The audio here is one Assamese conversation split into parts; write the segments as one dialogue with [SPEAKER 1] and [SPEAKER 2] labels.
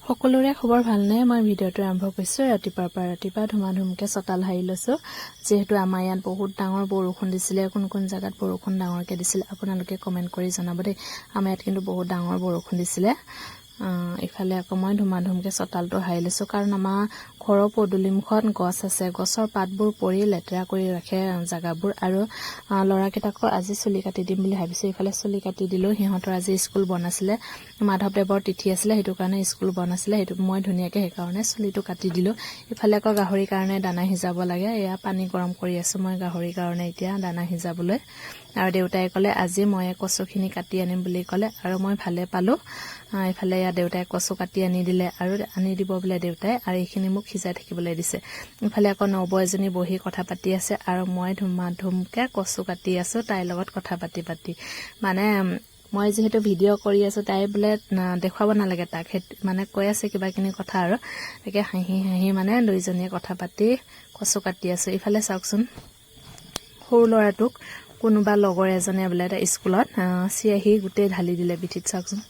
[SPEAKER 1] সকলোৰে খবৰ ভালনে? মই ভিডিঅ'টো আৰম্ভ কৰিছোঁ ৰাতিপুৱা ধুমাধুমকৈ চতাল হাৰি লৈছোঁ। যিহেতু আমাৰ ইয়াত বহুত ডাঙৰ বৰষুণ দিছিলে, কোন জেগাত বৰষুণ ডাঙৰকৈ দিছিলে আপোনালোকে কমেণ্ট কৰি জনাব দেই। আমাৰ ইয়াত কিন্তু বহুত ডাঙৰ বৰষুণ দিছিলে। ইফালে আকৌ মই ধুমাধুমকৈ চতালটো হাৰি লৈছোঁ, কাৰণ আমাৰ ঘৰৰ পদূলিমুখত গছ আছে। গছৰ পাতবোৰ পৰি লেতেৰা কৰি ৰাখে জেগাবোৰ। আৰু ল'ৰাকেইটাকো আজি চুলি কাটি দিম বুলি ভাবিছোঁ। ইফালে চুলি কাটি দিলোঁ। সিহঁতৰ আজি স্কুল বন্ধ আছিলে, মাধৱদেৱৰ তিথি আছিলে, সেইটো কাৰণে স্কুল বন্ধ আছিলে। সেইটো মই ধুনীয়াকৈ সেইকাৰণে চুলিটো কাটি দিলোঁ। ইফালে আকৌ গাহৰিৰ কাৰণে দানা সিজাব লাগে। এয়া পানী গৰম কৰি আছোঁ মই গাহৰিৰ কাৰণে এতিয়া দানা সিজাবলৈ। আৰু দেউতাই ক'লে আজি মই কচুখিনি কাটি আনিম বুলি ক'লে, আৰু মই ভালে পালোঁ। ইফালে ইয়াত দেউতাই কচু কাটি আনি দিলে, আৰু আনি দিব বোলে দেউতাই, আৰু এইখিনি মোক সিজাই থাকিবলৈ দিছে। ইফালে আকৌ নবৌ এজনী বহি কথা পাতি আছে, আৰু মই ধুমাধুমকৈ কচু কাটি আছোঁ তাইৰ লগত কথা পাতি। মানে মই যিহেতু ভিডিঅ' কৰি আছোঁ, তাই বোলে দেখুৱাব নালাগে তাক, মানে কৈ আছে কিবাকিনি কথা, আৰু তাকে হাঁহি মানে দুইজনীয়ে কথা পাতি কচু কাটি আছোঁ। ইফালে চাওকচোন, সৰু ল'ৰাটোক কোনোবা লগৰ এজনে বোলে স্কুলত চিয়াহী গোটেই ঢালি দিলে পিঠিত। চাওকচোন,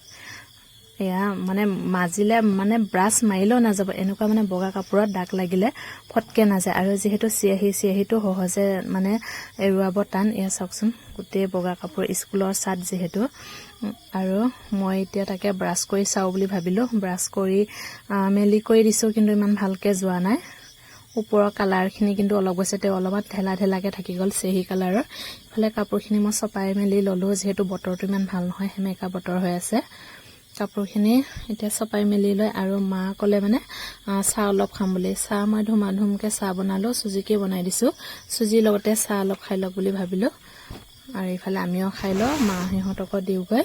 [SPEAKER 1] এয়া মানে মাজিলে মানে ব্ৰাছ মাৰিলেও নাযাব, এনেকুৱা মানে বগা কাপোৰত দাগ লাগিলে ফটকে নাযায়। আৰু যিহেতু চিয়াহীটো সহজে মানে এৰুৱাব টান। এয়া চাওকচোন, গোটেই বগা কাপোৰ, স্কুলৰ চাৰ্ট যিহেতু। আৰু মই এতিয়া তাকে ব্ৰাছ কৰি চাওঁ বুলি ভাবিলোঁ। ব্ৰাছ কৰি মেলি কৰি দিছোঁ, কিন্তু ইমান ভালকৈ যোৱা নাই। ওপৰৰ কালাৰখিনি কিন্তু অলপ গৈছে, তেওঁ অলপমান ঢেলাকৈ থাকি গ'ল চেহী কালাৰৰ। ইফালে কাপোৰখিনি মই চপাই মেলি ল'লোঁ, যিহেতু বতৰটো ইমান ভাল নহয়, সেমেকা বতৰ হৈ আছে। কাপোৰখিনি এতিয়া চপাই মেলি লৈ, আৰু মা ক'লে মানে চাহ অলপ খাম বুলি। চাহ মই ধুমাধুমকৈ চাহ বনালোঁ, চুজিকে বনাই দিছোঁ। চুজিৰ লগতে চাহ অলপ খাই লওক বুলি ভাবিলোঁ। আৰু ইফালে আমিও খাই লওঁ, মা সিহঁতকো দিওঁগৈ।